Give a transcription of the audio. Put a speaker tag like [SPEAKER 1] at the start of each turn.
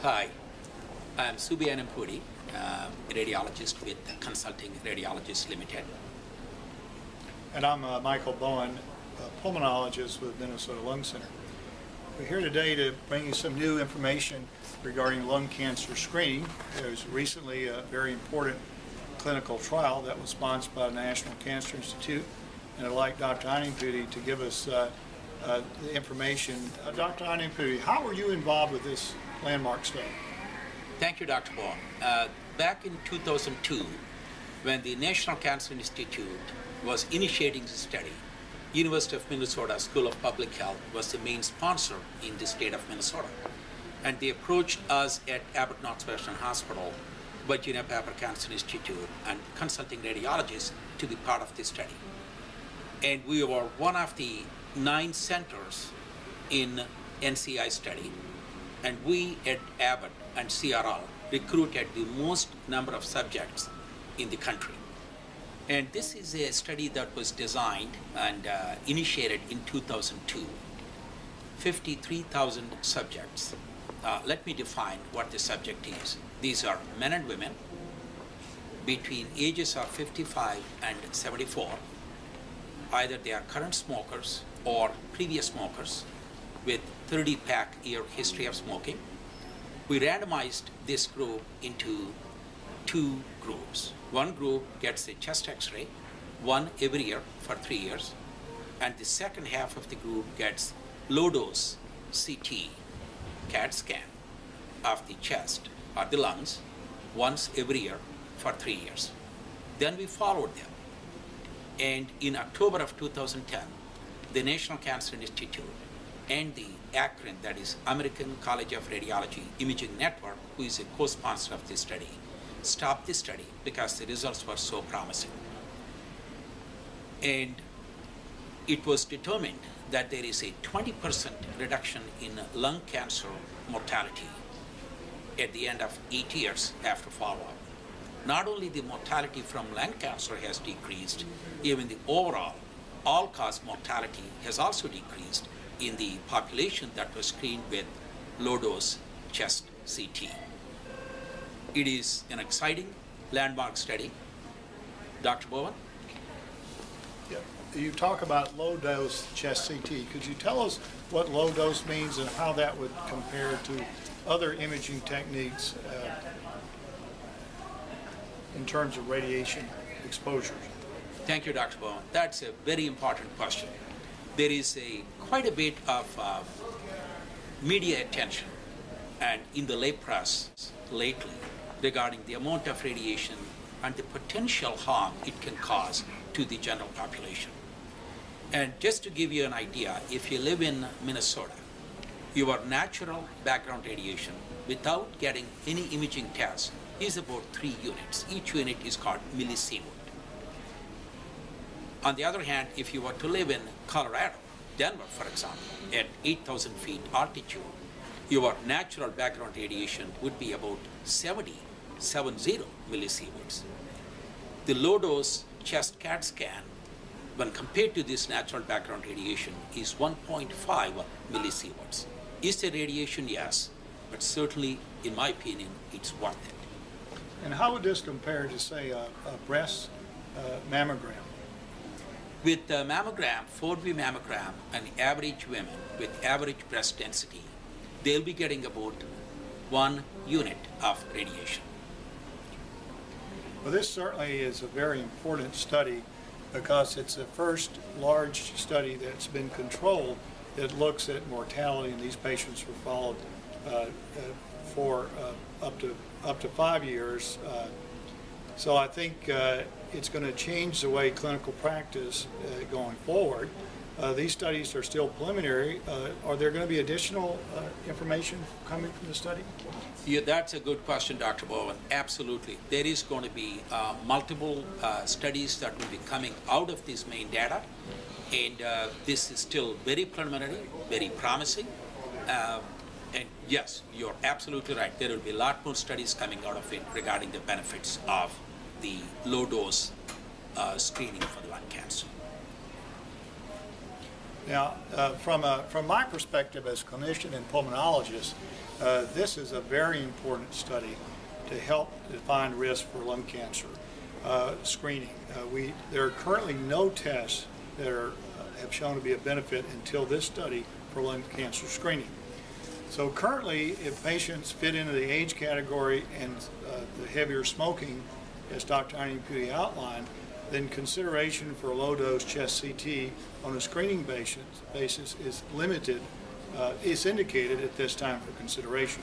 [SPEAKER 1] Hi, I'm Subianam Puri, a radiologist with Consulting Radiologists Limited.
[SPEAKER 2] And I'm Michael Bowen, a pulmonologist with Minnesota Lung Center. We're here today to bring you some new information regarding lung cancer screening. There was recently a very important clinical trial that was sponsored by the National Cancer Institute, and I'd like Dr. Anandpudi to give us the information. Dr. Anandpudi, how were you involved with this landmark study?
[SPEAKER 1] Thank you, Dr. Bowen. Back in 2002, when the National Cancer Institute was initiating the study, University of Minnesota School of Public Health was the main sponsor in the state of Minnesota. And they approached us at Abbott Northwestern Hospital, Virginia Pepper Cancer Institute, and Consulting Radiologists to be part of this study. And we were one of the 9 centers in NCI study, and we at Abbott and CRL recruited the most number of subjects in the country. And this is a study that was designed and initiated in 2002. 53,000 subjects. Let me define what the subject is. These are men and women between ages of 55 and 74. Either they are current smokers or previous smokers with 30-pack year history of smoking. We randomized this group into 2 groups. One group gets a chest x-ray, one every year for 3 years, and the second half of the group gets low-dose CT, CAT scan of the chest or the lungs once every year for 3 years. Then we followed them. And in October of 2010, the National Cancer Institute and the ACRIN, that is American College of Radiology Imaging Network, who is a co-sponsor of this study, stopped this study because the results were so promising. And it was determined that there is a 20% reduction in lung cancer mortality at the end of 8 years after follow-up. Not only the mortality from lung cancer has decreased, even the overall all-cause mortality has also decreased in the population that was screened with low-dose chest CT. It is an exciting landmark study. Dr. Bowen?
[SPEAKER 2] Yeah. You talk about low-dose chest CT. Could you tell us what low-dose means and how that would compare to other imaging techniques in terms of radiation exposure?
[SPEAKER 1] Thank you, Dr. Bowen. That's a very important question. There is quite a bit of media attention and in the lay press lately regarding the amount of radiation and the potential harm it can cause to the general population. And just to give you an idea, if you live in Minnesota, your natural background radiation without getting any imaging tests is about 3 units. Each unit is called millisievert. On the other hand, if you were to live in Colorado, Denver, for example, at 8,000 feet altitude, your natural background radiation would be about 70 millisieverts. The low-dose chest CAT scan, when compared to this natural background radiation, is 1.5 millisieverts. Is the radiation? Yes, but certainly, in my opinion, it's worth it.
[SPEAKER 2] And how would this compare to, say, a breast mammogram?
[SPEAKER 1] With the mammogram, 4V mammogram, and average women with average breast density, they'll be getting about 1 unit of radiation.
[SPEAKER 2] Well, this certainly is a very important study because it's the first large study that's been controlled that looks at mortality, and these patients were followed for up to 5 years. So I think it's going to change the way clinical practice going forward. These studies are still preliminary. Are there going to be additional information coming from the study?
[SPEAKER 1] Yeah, that's a good question, Dr. Bowen. Absolutely. There is going to be multiple studies that will be coming out of this main data. And this is still very preliminary, very promising. And yes, you're absolutely right. There will be a lot more studies coming out of it regarding the benefits of the low-dose screening for lung cancer.
[SPEAKER 2] Now, from my perspective as clinician and pulmonologist, this is a very important study to help define risk for lung cancer screening. There are currently no tests that have shown to be a benefit until this study for lung cancer screening. So currently, if patients fit into the age category and the heavier smoking, as Dr. Iniputi outlined, then consideration for low-dose chest CT on a screening basis is limited, is indicated at this time for consideration.